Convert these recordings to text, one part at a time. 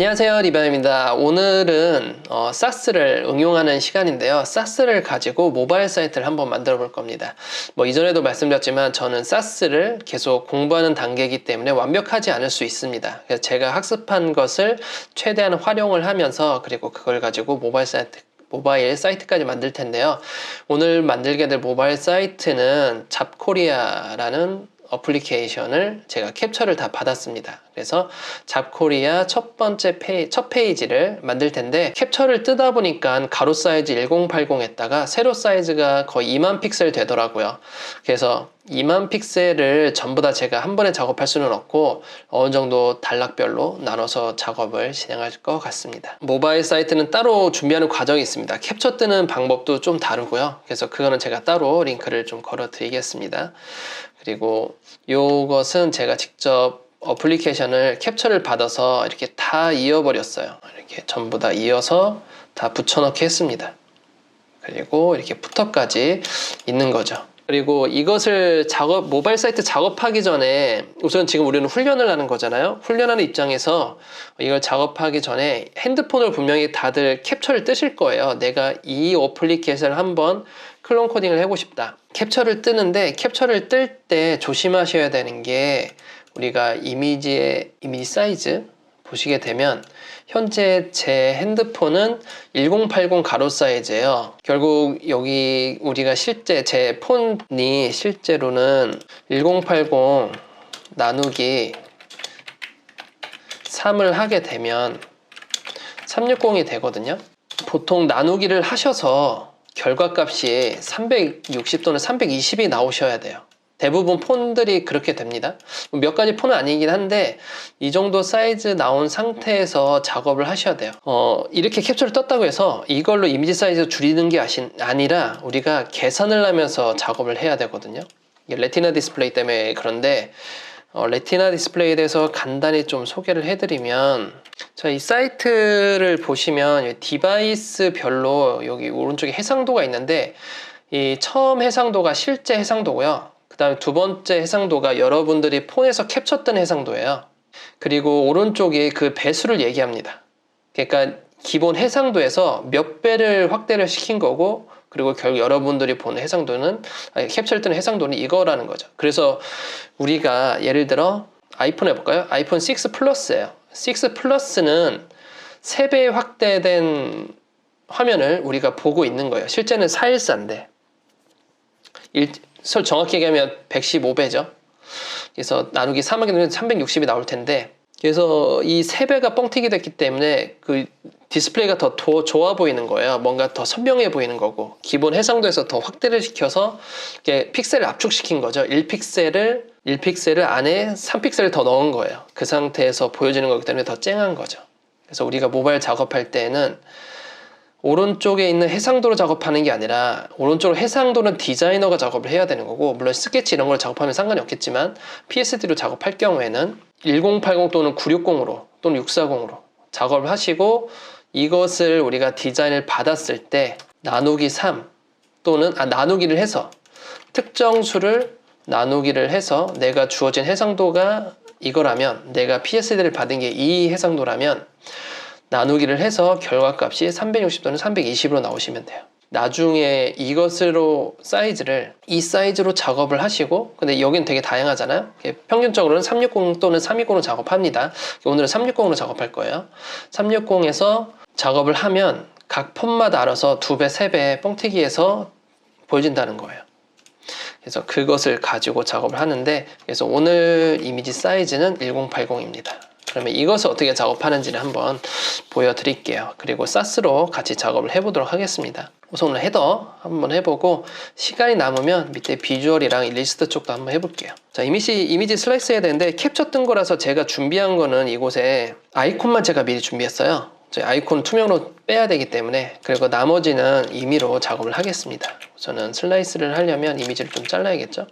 안녕하세요, 리바입니다. 오늘은 사스를 응용하는 시간인데요. 사스를 가지고 모바일 사이트를 한번 만들어 볼 겁니다. 이전에도 말씀드렸지만 저는 사스를 계속 공부하는 단계이기 때문에 완벽하지 않을 수 있습니다. 그래서 제가 학습한 것을 최대한 활용을 하면서 그리고 그걸 가지고 모바일 사이트까지 만들 텐데요. 오늘 만들게 될 모바일 사이트는 잡코리아라는 어플리케이션을 제가 캡처를 다 받았습니다. 그래서 잡코리아 첫 페이지를 만들 텐데, 캡처를 뜯어 보니까 가로 사이즈 1080에다가 세로 사이즈가 거의 2만 픽셀 되더라고요. 그래서 2만 픽셀을 전부 다 제가 한 번에 작업할 수는 없고 어느 정도 단락별로 나눠서 작업을 진행할 것 같습니다. 모바일 사이트는 따로 준비하는 과정이 있습니다. 캡처 뜨는 방법도 좀 다르고요. 그래서 그거는 제가 따로 링크를 좀 걸어 드리겠습니다. 그리고 이것은 제가 직접 어플리케이션을 캡처를 받아서 이렇게 다 이어버렸어요. 이렇게 전부 다 이어서 다 붙여넣기 했습니다. 그리고 이렇게 푸터까지 있는 거죠. 그리고 이것을 모바일 사이트 작업하기 전에 우선 지금 우리는 훈련을 하는 거잖아요. 훈련하는 입장에서 이걸 작업하기 전에 핸드폰을 분명히 다들 캡처를 뜨실 거예요. 내가 이 어플리케이션을 한번 클론 코딩을 해보고 싶다. 캡처를 뜨는데, 캡처를 뜰 때 조심하셔야 되는 게, 우리가 이미지 사이즈 보시게 되면 현재 제 핸드폰은 1080 가로 사이즈예요. 결국 여기 우리가 제 폰이 실제로는 1080 나누기 3을 하게 되면 360이 되거든요. 보통 나누기를 하셔서 결과값이 360 또는 320이 나오셔야 돼요. 대부분 폰들이 그렇게 됩니다. 몇 가지 폰은 아니긴 한데 이 정도 사이즈 나온 상태에서 작업을 하셔야 돼요. 이렇게 캡처를 떴다고 해서 이걸로 이미지 사이즈 줄이는 게 아니라 우리가 계산을 하면서 작업을 해야 되거든요. 이게 레티나 디스플레이 때문에 그런데 레티나 디스플레이에 대해서 간단히 좀 소개를 해드리면, 이 사이트를 보시면 디바이스별로 여기 오른쪽에 해상도가 있는데, 이 처음 해상도가 실제 해상도고요. 그 다음에 두 번째 해상도가 여러분들이 폰에서 캡처된 해상도예요. 그리고 오른쪽에 그 배수를 얘기합니다. 그러니까 기본 해상도에서 몇 배를 확대를 시킨 거고, 그리고 결국 여러분들이 보는 캡처를 뜨는 해상도는 이거라는 거죠. 그래서 우리가 예를 들어 아이폰 해볼까요? 아이폰 6 플러스예요. 6 플러스는 3배 확대된 화면을 우리가 보고 있는 거예요. 실제는 414인데 정확히 얘기하면 115배죠. 그래서 나누기 3하게 되면 360이 나올 텐데, 그래서 이 3배가 뻥튀기 됐기 때문에 그 디스플레이가 더 좋아 보이는 거예요. 뭔가 더 선명해 보이는 거고, 기본 해상도에서 더 확대를 시켜서 이렇게 픽셀을 압축시킨 거죠. 1픽셀을 안에 3픽셀을 더 넣은 거예요. 그 상태에서 보여지는 거기 때문에 더 쨍한 거죠. 그래서 우리가 모바일 작업할 때는 오른쪽에 있는 해상도로 작업하는 게 아니라, 오른쪽으로 해상도는 디자이너가 작업을 해야 되는 거고, 물론 스케치 이런 걸 작업하면 상관이 없겠지만 PSD로 작업할 경우에는 1080 또는 960으로 또는 640으로 작업을 하시고, 이것을 우리가 디자인을 받았을 때 나누기 3 또는 나누기를 해서 특정 수를 나누기를 해서 내가 주어진 해상도가 이거라면, 내가 PSD를 받은 게 이 해상도라면 나누기를 해서 결과값이 360 또는 320으로 나오시면 돼요. 나중에 이것으로 이 사이즈로 작업을 하시고, 근데 여기는 되게 다양하잖아요. 평균적으로는 360 또는 320으로 작업합니다. 오늘은 360으로 작업할 거예요. 360에서 작업을 하면 각 폰마다 알아서 2배, 3배 뻥튀기해서 보여진다는 거예요. 그래서 그것을 가지고 작업을 하는데, 그래서 오늘 이미지 사이즈는 1080입니다. 그러면 이것을 어떻게 작업하는지를 한번 보여드릴게요. 그리고 사스로 같이 작업을 해보도록 하겠습니다. 우선 오늘 헤더 한번 해보고, 시간이 남으면 밑에 비주얼이랑 리스트 쪽도 한번 해볼게요. 자, 이미지 슬라이스 해야 되는데 캡처 뜬 거라서 제가 준비한 거는 이곳에 아이콘만 제가 미리 준비했어요. 저희 아이콘 투명으로 빼야 되기 때문에. 그리고 나머지는 임의로 작업을 하겠습니다. 우선은 슬라이스를 하려면 이미지를 좀 잘라야겠죠.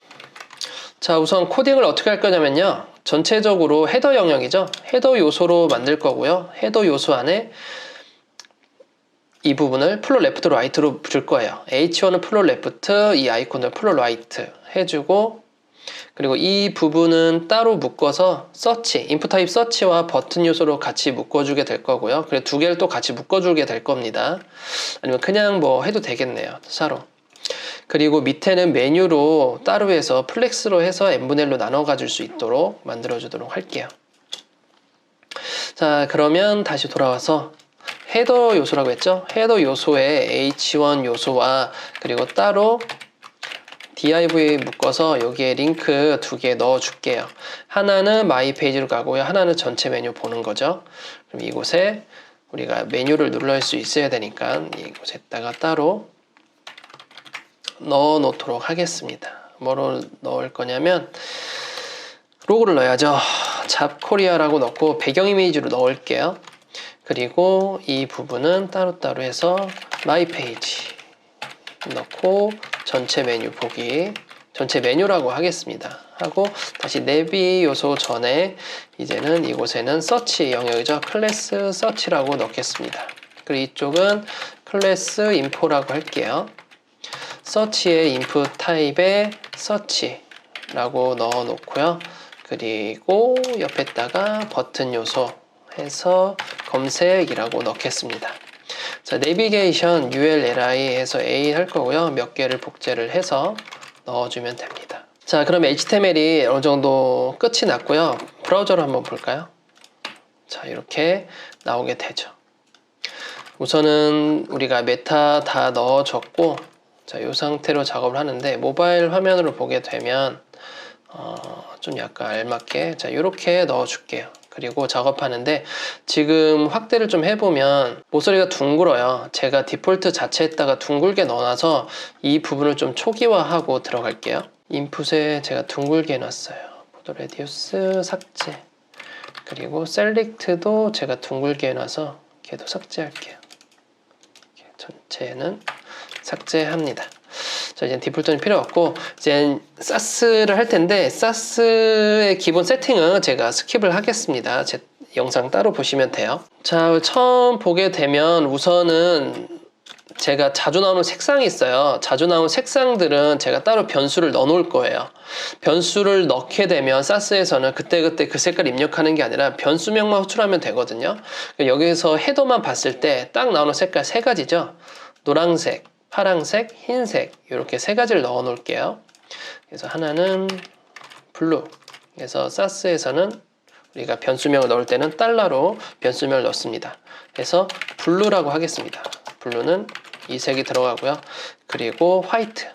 자, 우선 코딩을 어떻게 할 거냐면요, 전체적으로 헤더 영역이죠. 헤더 요소로 만들 거고요. 헤더 요소 안에 이 부분을 플로 레프트 라이트로 줄 거예요. H1은 플로 레프트, 이 아이콘을 플로 라이트 해주고, 그리고 이 부분은 따로 묶어서 서치, 인풋 타입 서치와 버튼 요소로 같이 묶어주게 될 거고요. 그리고 두 개를 또 같이 묶어주게 될 겁니다. 아니면 그냥 뭐 해도 되겠네요. 사로. 그리고 밑에는 메뉴로 따로 해서 플렉스로 해서 n분의 1로 나눠 가질 수 있도록 만들어 주도록 할게요. 자, 그러면 다시 돌아와서 헤더 요소라고 했죠? 헤더 요소에 h1 요소와 그리고 따로 div 묶어서 여기에 링크 두 개 넣어 줄게요. 하나는 마이 페이지로 가고요. 하나는 전체 메뉴 보는 거죠. 그럼 이곳에 우리가 메뉴를 눌러할 수 있어야 되니까 이곳에다가 따로 넣어 놓도록 하겠습니다. 뭐로 넣을 거냐면 로고를 넣어야죠. 잡코리아라고 넣고 배경 이미지로 넣을게요. 그리고 이 부분은 따로따로 해서 마이 페이지 넣고 전체 메뉴 보기, 전체 메뉴라고 하겠습니다. 하고 다시 내비 요소 전에 이제는 이곳에는 서치 영역이죠. 클래스 서치라고 넣겠습니다. 그리고 이쪽은 클래스 인포라고 할게요. 서치의 인풋 타입에 서치라고 넣어 놓고요. 그리고 옆에다가 버튼 요소 해서 검색이라고 넣겠습니다. 자, 내비게이션 ULLI 해서 A 할 거고요. 몇 개를 복제를 해서 넣어주면 됩니다. 자, 그럼 HTML이 어느 정도 끝이 났고요. 브라우저로 한번 볼까요? 자, 이렇게 나오게 되죠. 우선은 우리가 메타 다 넣어줬고, 자, 이 상태로 작업을 하는데 모바일 화면으로 보게 되면 좀 약간 알맞게 자, 이렇게 넣어줄게요. 그리고 작업하는데 지금 확대를 좀 해보면 모서리가 둥글어요. 제가 디폴트 자체에다가 둥글게 넣어놔서 이 부분을 좀 초기화하고 들어갈게요. 인풋에 제가 둥글게 해놨어요. 보도 레디우스 삭제, 그리고 셀렉트도 제가 둥글게 해놔서 걔도 삭제할게요. 전체는 삭제합니다. 자, 이제 디폴트는 필요 없고 이제 사스를 할 텐데 사스의 기본 세팅은 제가 스킵을 하겠습니다. 제 영상 따로 보시면 돼요. 자, 처음 보게 되면 우선은 제가 자주 나오는 색상이 있어요. 자주 나오는 색상들은 제가 따로 변수를 넣어 놓을 거예요. 변수를 넣게 되면 사스에서는 그때그때 그 색깔 입력하는 게 아니라 변수명만 호출하면 되거든요. 여기서 헤더만 봤을 때 딱 나오는 색깔 세 가지죠. 노란색, 파랑색, 흰색 이렇게 세 가지를 넣어 놓을게요. 그래서 하나는 블루. 그래서 사스에서는 우리가 변수명을 넣을 때는 달러로 변수명을 넣습니다. 그래서 블루라고 하겠습니다. 블루는 이 색이 들어가고요. 그리고 화이트.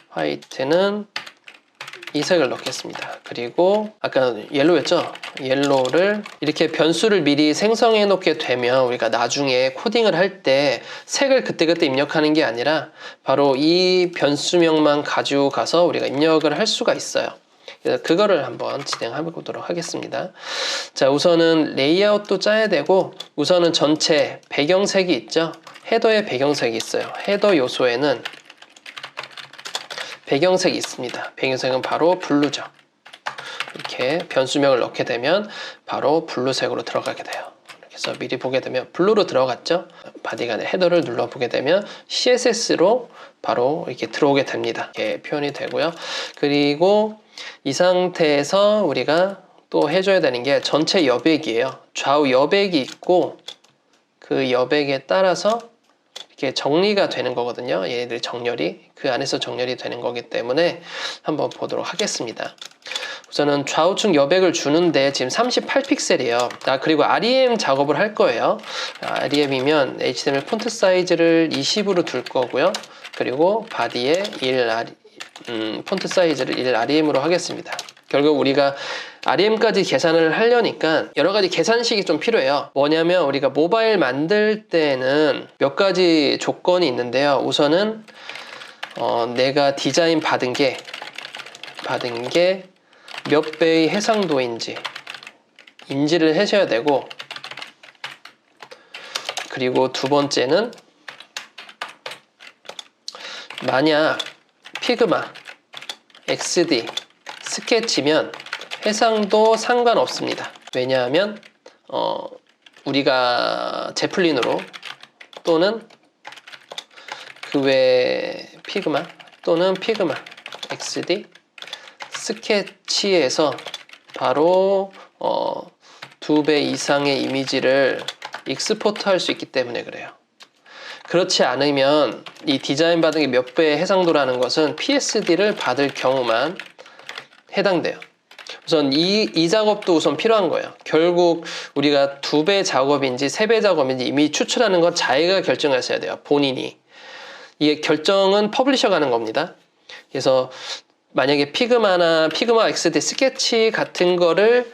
화이트는 이 색을 넣겠습니다. 그리고 아까 옐로우였죠? 옐로우를 이렇게 변수를 미리 생성해 놓게 되면 우리가 나중에 코딩을 할 때 색을 그때그때 입력하는 게 아니라 바로 이 변수명만 가지고 가서 우리가 입력을 할 수가 있어요. 그래서 그거를 한번 진행해 보도록 하겠습니다. 자, 우선은 레이아웃도 짜야 되고 우선은 전체 배경색이 있죠? 헤더에 배경색이 있어요. 헤더 요소에는 배경색이 있습니다. 배경색은 바로 블루죠. 이렇게 변수명을 넣게 되면 바로 블루색으로 들어가게 돼요. 그래서 미리 보게 되면 블루로 들어갔죠. 바디간의 헤더를 눌러보게 되면 CSS로 바로 이렇게 들어오게 됩니다. 이렇게 표현이 되고요. 그리고 이 상태에서 우리가 또 해줘야 되는 게 전체 여백이에요. 좌우 여백이 있고 그 여백에 따라서 이렇게 정리가 되는 거거든요. 얘네들 정렬이 그 안에서 정렬이 되는 거기 때문에 한번 보도록 하겠습니다. 우선은 좌우측 여백을 주는데 지금 38픽셀이에요. 그리고 REM 작업을 할 거예요. REM이면 HTML 폰트 사이즈를 20으로 둘 거고요. 그리고 바디에 폰트 사이즈를 1 REM으로 하겠습니다. 결국 우리가 REM까지 계산을 하려니까 여러 가지 계산식이 좀 필요해요. 뭐냐면 우리가 모바일 만들 때는 몇 가지 조건이 있는데요. 우선은 내가 디자인 받은 게 몇 배의 해상도인지 인지를 하셔야 되고, 그리고 두 번째는 만약 피그마, XD, 스케치면 해상도 상관없습니다. 왜냐하면 우리가 제플린으로 또는 그 외 피그마 또는 피그마, XD, 스케치에서 바로 2배 이상의 이미지를 익스포트 할 수 있기 때문에 그래요. 그렇지 않으면 이 디자인 받은 게 몇 배의 해상도라는 것은 PSD를 받을 경우만 해당돼요. 우선 이 작업도 우선 필요한 거예요. 결국 우리가 2배 작업인지 3배 작업인지 이미 추출하는 건 자기가 결정하셔야 돼요. 본인이. 이게 결정은 퍼블리셔가 하는 겁니다. 그래서 만약에 피그마 XD 스케치 같은 거를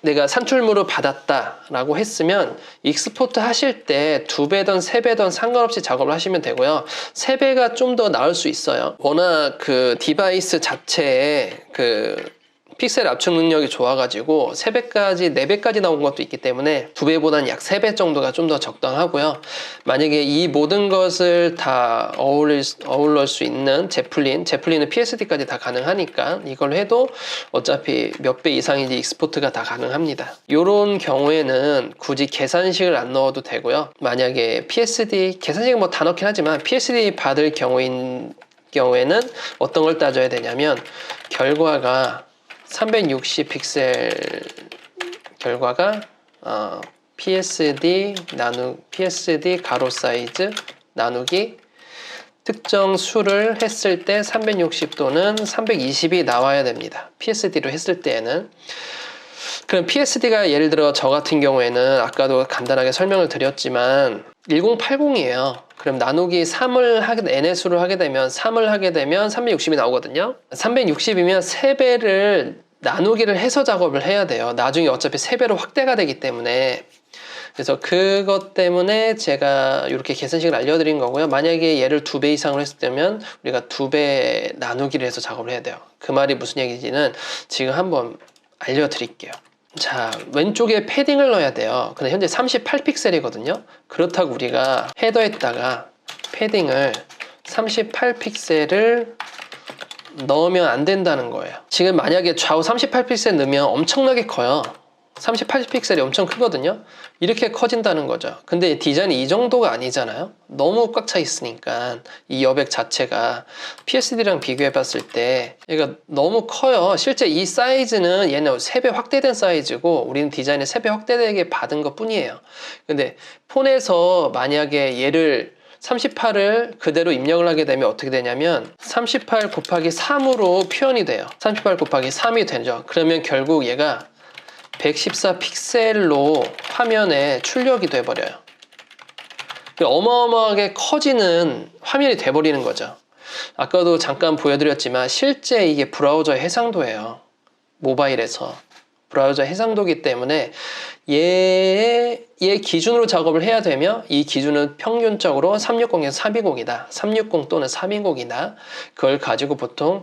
내가 산출물을 받았다라고 했으면 익스포트 하실 때 2배든 3배든 상관없이 작업을 하시면 되고요. 3배가 좀 더 나을 수 있어요. 워낙 그 디바이스 자체에 그 픽셀 압축 능력이 좋아가지고 3배까지, 4배까지 나온 것도 있기 때문에 2배보다는 약 3배 정도가 좀 더 적당하고요. 만약에 이 모든 것을 다 어울릴 수 있는 제플린은 PSD까지 다 가능하니까 이걸 해도 어차피 몇 배 이상인지 익스포트가 다 가능합니다. 이런 경우에는 굳이 계산식을 안 넣어도 되고요. 만약에 PSD, 계산식은 뭐 다 넣긴 하지만 PSD 받을 경우에는 어떤 걸 따져야 되냐면 결과가 360 픽셀 결과가 PSD 가로 사이즈 나누기 특정 수를 했을 때 360 또는 320이 나와야 됩니다. PSD로 했을 때에는. 그럼 PSD가 예를 들어 저 같은 경우에는 아까도 간단하게 설명을 드렸지만 1080이에요. 그럼 나누기 3을 NS로 하게 되면 3을 하게 되면 360이 나오거든요. 360이면 3배를 나누기를 해서 작업을 해야 돼요. 나중에 어차피 3배로 확대가 되기 때문에. 그래서 그것 때문에 제가 이렇게 계산식을 알려드린 거고요. 만약에 얘를 2배 이상으로 했을 때면 우리가 2배 나누기를 해서 작업을 해야 돼요. 그 말이 무슨 얘기인지는 지금 한번 알려드릴게요. 자, 왼쪽에 패딩을 넣어야 돼요. 근데 현재 38픽셀이거든요. 그렇다고 우리가 헤더에다가 패딩을 38픽셀을 넣으면 안 된다는 거예요. 지금 만약에 좌우 38픽셀 넣으면 엄청나게 커요. 38픽셀이 엄청 크거든요. 이렇게 커진다는 거죠. 근데 디자인이 이 정도가 아니잖아요. 너무 꽉 차 있으니까 이 여백 자체가 PSD랑 비교해 봤을 때 얘가 너무 커요. 실제 이 사이즈는 얘는 3배 확대된 사이즈고 우리는 디자인을 3배 확대되게 받은 것 뿐이에요. 근데 폰에서 만약에 얘를 38을 그대로 입력을 하게 되면 어떻게 되냐면 38 곱하기 3으로 표현이 돼요. 38 곱하기 3이 되죠. 그러면 결국 얘가 114 픽셀로 화면에 출력이 돼버려요. 어마어마하게 커지는 화면이 돼버리는 거죠. 아까도 잠깐 보여드렸지만 실제 이게 브라우저 해상도예요. 모바일에서. 브라우저 해상도기 때문에 얘 기준으로 작업을 해야 되며 이 기준은 평균적으로 360에서 320이다. 360 또는 320이다. 그걸 가지고 보통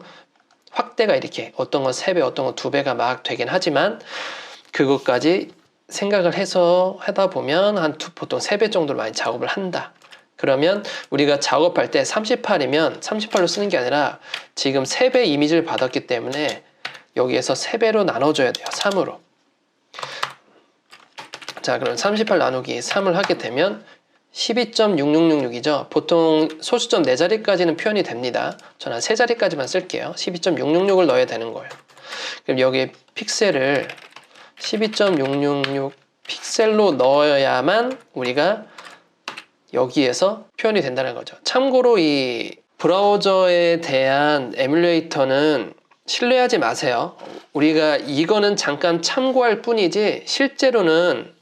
확대가 이렇게 어떤 건 3배, 어떤 건 2배가 막 되긴 하지만 그것까지 생각을 해서 하다 보면 보통 3배 정도로 많이 작업을 한다. 그러면 우리가 작업할 때 38이면 38로 쓰는 게 아니라 지금 3배 이미지를 받았기 때문에 여기에서 3배로 나눠줘야 돼요. 3으로. 자, 그럼 38 나누기 3을 하게 되면 12.6666이죠. 보통 소수점 4자리까지는 표현이 됩니다. 저는 한 3자리까지만 쓸게요. 12.666을 넣어야 되는 거예요. 그럼 여기 픽셀을 12.666 픽셀로 넣어야만 우리가 여기에서 표현이 된다는 거죠. 참고로 이 브라우저에 대한 에뮬레이터는 신뢰하지 마세요. 우리가 이거는 잠깐 참고할 뿐이지 실제로는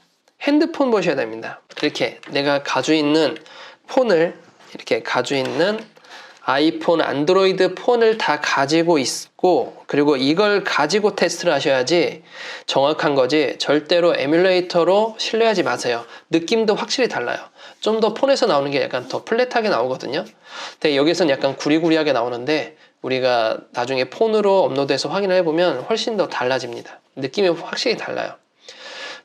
핸드폰 보셔야 됩니다. 이렇게 내가 가지고 있는 폰을 이렇게 가지고 있는 아이폰, 안드로이드 폰을 다 가지고 있고 그리고 이걸 가지고 테스트를 하셔야지 정확한 거지 절대로 에뮬레이터로 신뢰하지 마세요. 느낌도 확실히 달라요. 좀 더 폰에서 나오는 게 약간 더 플랫하게 나오거든요. 근데 여기서는 약간 구리구리하게 나오는데 우리가 나중에 폰으로 업로드해서 확인을 해보면 훨씬 더 달라집니다. 느낌이 확실히 달라요.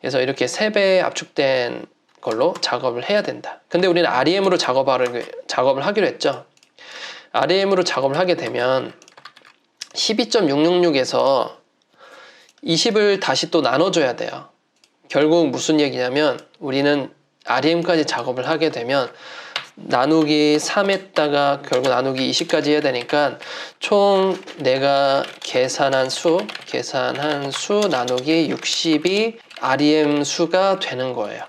그래서 이렇게 3배 압축된 걸로 작업을 해야 된다. 근데 우리는 REM으로 작업을 하기로 했죠. REM으로 작업을 하게 되면 12.666에서 20을 다시 또 나눠줘야 돼요. 결국 무슨 얘기냐면 우리는 REM까지 작업을 하게 되면 나누기 3에다가 결국 나누기 20까지 해야 되니까 총 내가 계산한 수 나누기 60이 REM 수가 되는 거예요.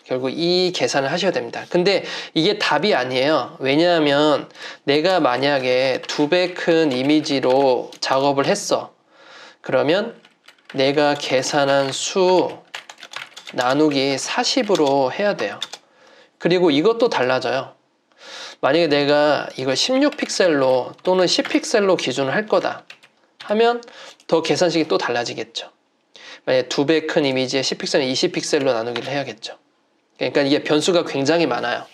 결국 이 계산을 하셔야 됩니다. 근데 이게 답이 아니에요. 왜냐하면 내가 만약에 2배 큰 이미지로 작업을 했어. 그러면 내가 계산한 수 나누기 40으로 해야 돼요. 그리고 이것도 달라져요. 만약에 내가 이걸 16픽셀로 또는 10픽셀로 기준을 할 거다 하면 더 계산식이 또 달라지겠죠. 만약에 2배 큰 이미지에 10픽셀은 20픽셀로 나누기를 해야겠죠. 그러니까 이게 변수가 굉장히 많아요.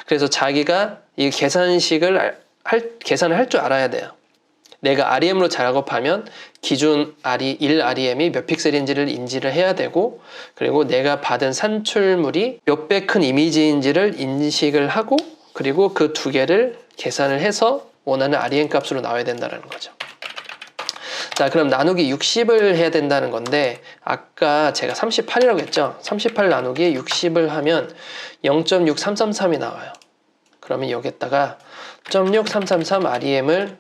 그래서 자기가 이 계산식을 계산을 할 줄 알아야 돼요. 내가 REM으로 작업하면 기준 1 REM이 몇 픽셀인지를 인지를 해야 되고, 그리고 내가 받은 산출물이 몇 배 큰 이미지인지를 인식을 하고, 그리고 그 두 개를 계산을 해서 원하는 REM 값으로 나와야 된다는 거죠. 자, 그럼 나누기 60을 해야 된다는 건데, 아까 제가 38이라고 했죠. 38 나누기 60을 하면 0.6333이 나와요. 그러면 여기에다가 0.6333 REM을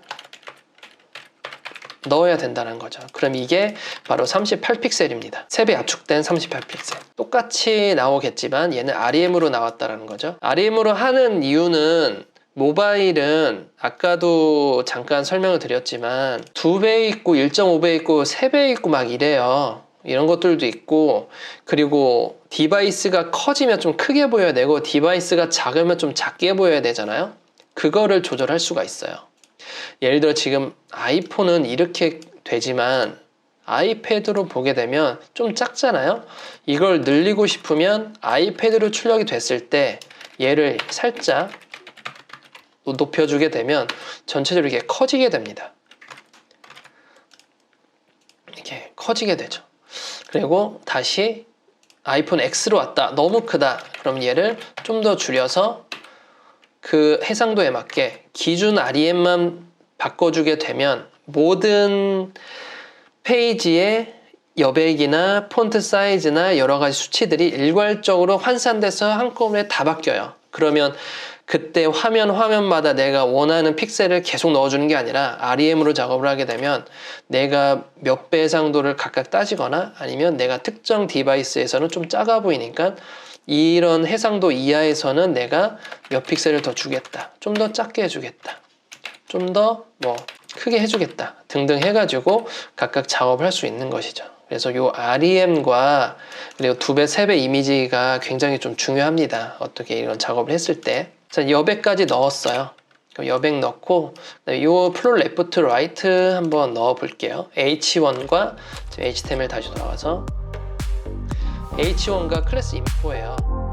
넣어야 된다는 거죠. 그럼 이게 바로 38픽셀입니다. 3배 압축된 38픽셀. 똑같이 나오겠지만 얘는 REM으로 나왔다는 거죠. REM으로 하는 이유는 모바일은 아까도 잠깐 설명을 드렸지만 2배 있고 1.5배 있고 3배 있고 막 이래요. 이런 것들도 있고, 그리고 디바이스가 커지면 좀 크게 보여야 되고 디바이스가 작으면 좀 작게 보여야 되잖아요. 그거를 조절할 수가 있어요. 예를 들어 지금 아이폰은 이렇게 되지만 아이패드로 보게 되면 좀 작잖아요. 이걸 늘리고 싶으면 아이패드로 출력이 됐을 때 얘를 살짝 높여주게 되면 전체적으로 이렇게 커지게 됩니다. 이렇게 커지게 되죠. 그리고 다시 아이폰 X로 왔다. 너무 크다. 그럼 얘를 좀 더 줄여서 그 해상도에 맞게 기준 REM만 바꿔주게 되면 모든 페이지의 여백이나 폰트 사이즈나 여러 가지 수치들이 일괄적으로 환산돼서 한꺼번에 다 바뀌어요. 그러면 그때 화면마다 내가 원하는 픽셀을 계속 넣어주는 게 아니라 REM으로 작업을 하게 되면 내가 몇 배 해상도를 각각 따지거나 아니면 내가 특정 디바이스에서는 좀 작아 보이니까 이런 해상도 이하에서는 내가 몇 픽셀을 더 주겠다. 좀 더 작게 해주겠다. 좀 더 크게 해주겠다. 등등 해가지고 각각 작업을 할 수 있는 것이죠. 그래서 요 REM과 그리고 2배, 3배 이미지가 굉장히 좀 중요합니다. 어떻게 이런 작업을 했을 때. 자, 여백까지 넣었어요. 여백 넣고 요 플롯 레프트 라이트 한번 넣어 볼게요. H1과 HTML 다시 돌아와서 H1과 클래스 인포예요.